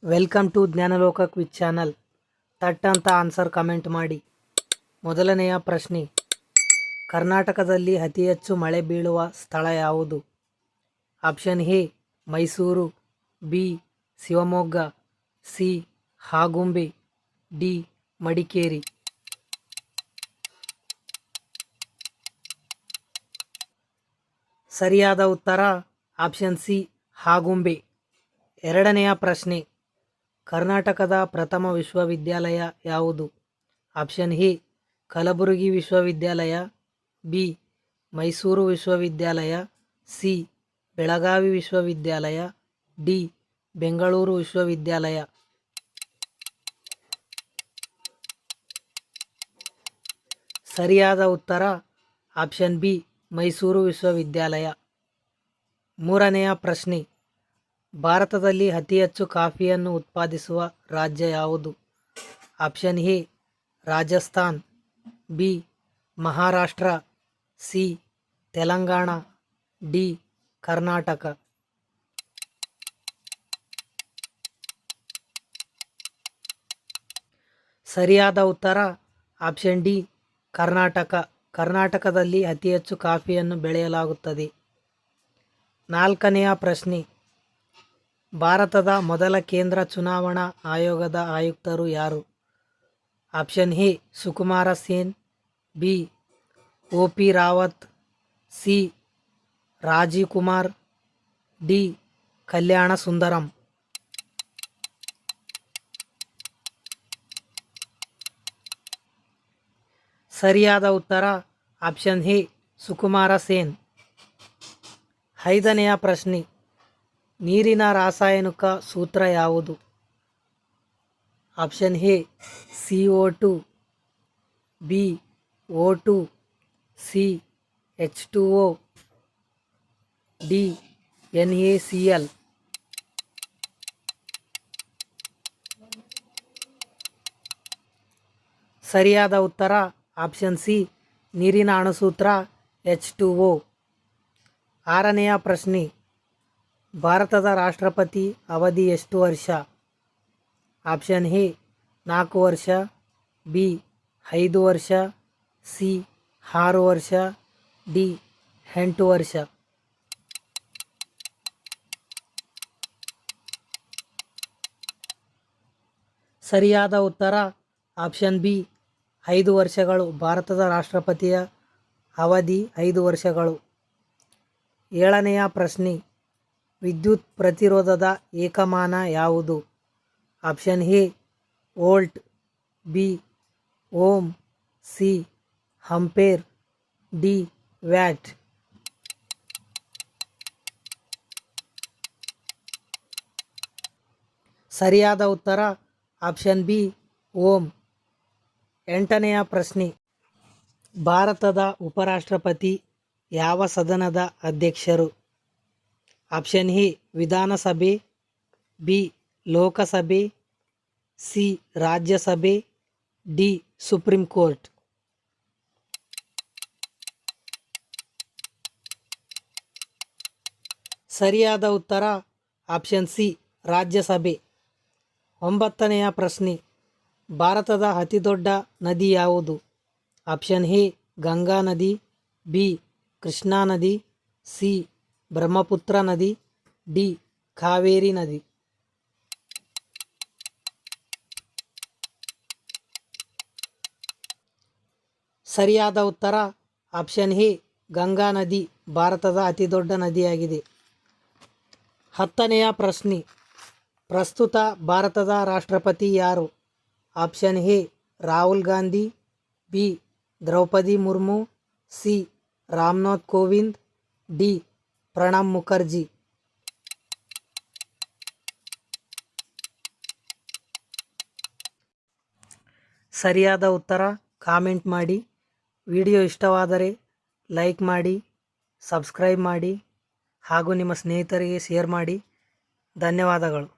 Welcome to Jnanaloka quiz channel. That ಅಂತ answer comment ಮಾಡಿ. ಮೊದಲನೆಯ ಪ್ರಶ್ನೆ, ಕರ್ನಾಟಕದಲ್ಲಿ ಅತಿ ಹೆಚ್ಚು ಮಳೆ ಬೀಳುವ ಸ್ಥಳ ಯಾವುದು? Option A Mysuru, B Shivamogga, C Agumbe, D Madikeri. ಸರಿಯಾದ ಉತ್ತರ ಆಪ್ಷನ್ ಸಿ ಆಗುಂಬೆ. ಎರಡನೆಯ ಪ್ರಶ್ನೆ, ಕರ್ನಾಟಕದ ಪ್ರಥಮ ವಿಶ್ವವಿದ್ಯಾಲಯ ಯಾವುದು? ಆಪ್ಷನ್ ಎ ಕಲಬುರಗಿ ವಿಶ್ವವಿದ್ಯಾಲಯ, ಬಿ ಮೈಸೂರು ವಿಶ್ವವಿದ್ಯಾಲಯ, ಸಿ ಬೆಳಗಾವಿ ವಿಶ್ವವಿದ್ಯಾಲಯ, ಡಿ ಬೆಂಗಳೂರು ವಿಶ್ವವಿದ್ಯಾಲಯ. ಸರಿಯಾದ ಉತ್ತರ ಆಪ್ಷನ್ ಬಿ ಮೈಸೂರು ವಿಶ್ವವಿದ್ಯಾಲಯ. ಮೂರನೆಯ ಪ್ರಶ್ನೆ, ಭಾರತದಲ್ಲಿ ಅತಿ ಹೆಚ್ಚು ಕಾಫಿಯನ್ನು ಉತ್ಪಾದಿಸುವ ರಾಜ್ಯ ಯಾವುದು? Option A Rajasthan, B Maharashtra, C Telangana, D Karnataka. ಸರಿಯಾದ ಉತ್ತರ ಆಪ್ಷನ್ ಡಿ ಕರ್ನಾಟಕ. ಕರ್ನಾಟಕದಲ್ಲಿ ಅತಿ ಹೆಚ್ಚು ಕಾಫಿಯನ್ನು ಬೆಳೆಯಲಾಗುತ್ತದೆ. ನಾಲ್ಕನೆಯ ಪ್ರಶ್ನೆ, ಭಾರತದ ಮೊದಲ ಕೇಂದ್ರ ಚುನಾವಣಾ ಆಯೋಗದ ಆಯುಕ್ತರು ಯಾರು? Option A Sukumar Sen, B O P. Rawat, C Rajiv Kumar, D Kalyan Sundaram. ಸರಿಯಾದ ಉತ್ತರ ಆಪ್ಷನ್ ಎ ಸುಕುಮಾರ ಸೇನ್. ಐದನೆಯ ಪ್ರಶ್ನೆ, ನೀರಿನ ರಾಸಾಯನಿಕ ಸೂತ್ರ ಯಾವುದು? Option A CO2, B O2, C H2O, D NaCl. ಸರಿಯಾದ ಉತ್ತರ ಆಪ್ಷನ್ ಸಿ ನೀರಿನ ಅಣುಸೂತ್ರ H2O. ಆರನೆಯ ಪ್ರಶ್ನೆ, ಭಾರತದ ರಾಷ್ಟ್ರಪತಿ ಅವಧಿ ಎಷ್ಟು ವರ್ಷ? ಆಪ್ಷನ್ ಎ 4 ವರ್ಷ, ಬಿ 5 ವರ್ಷ, ಸಿ 6 ವರ್ಷ, ಡಿ 8 ವರ್ಷ. ಸರಿಯಾದ ಉತ್ತರ ಆಪ್ಷನ್ ಬಿ 5 ವರ್ಷಗಳು. ಭಾರತದ ರಾಷ್ಟ್ರಪತಿಯ ಅವಧಿ 5 ವರ್ಷಗಳು. ಏಳನೆಯ ಪ್ರಶ್ನೆ, ವಿದ್ಯುತ್ ಪ್ರತಿರೋಧದ ಏಕಮಾನ ಯಾವುದು? Option A volt, B ohm, C ampere, D watt. ಸರಿಯಾದ ಉತ್ತರ ಆಪ್ಷನ್ ಬಿ ಓಮ್. ಎಂಟನೆಯ ಪ್ರಶ್ನೆ, ಭಾರತದ ಉಪರಾಷ್ಟ್ರಪತಿ ಯಾವ ಸದನದ ಅಧ್ಯಕ್ಷರು? ಆಪ್ಷನ್ ಎ ವಿಧಾನಸಭೆ, ಬಿ ಲೋಕಸಭೆ, ಸಿ ರಾಜ್ಯಸಭೆ, ಡಿ ಸುಪ್ರೀಂ ಕೋರ್ಟ್. ಸರಿಯಾದ ಉತ್ತರ ಆಪ್ಷನ್ ಸಿ ರಾಜ್ಯಸಭೆ. ಒಂಬತ್ತನೆಯ ಪ್ರಶ್ನೆ, ಭಾರತದ ಅತಿದೊಡ್ಡ ನದಿ ಯಾವುದು? ಆಪ್ಷನ್ ಎ ಗಂಗಾ ನದಿ, ಬಿ ಕೃಷ್ಣಾ ನದಿ, ಸಿ ಬ್ರಹ್ಮಪುತ್ರ ನದಿ, ಡಿ ಕಾವೇರಿ ನದಿ. ಸರಿಯಾದ ಉತ್ತರ ಆಪ್ಷನ್ ಎ ಗಂಗಾ ನದಿ ಭಾರತದ ಅತಿದೊಡ್ಡ ನದಿಯಾಗಿದೆ. ಹತ್ತನೆಯ ಪ್ರಶ್ನೆ, ಪ್ರಸ್ತುತ ಭಾರತದ ರಾಷ್ಟ್ರಪತಿ ಯಾರು? Option A Rahul Gandhi, B Draupadi Murmu, C Ramnath Kovind, D Pranab Mukherjee. ಸರಿಯಾದ ಉತ್ತರ ಕಾಮೆಂಟ್ ಮಾಡಿ. ವಿಡಿಯೋ ಇಷ್ಟವಾದರೆ ಲೈಕ್ ಮಾಡಿ, ಸಬ್ಸ್ಕ್ರೈಬ್ ಮಾಡಿ ಹಾಗೂ ನಿಮ್ಮ ಸ್ನೇಹಿತರಿಗೆ ಶೇರ್ ಮಾಡಿ. ಧನ್ಯವಾದಗಳು.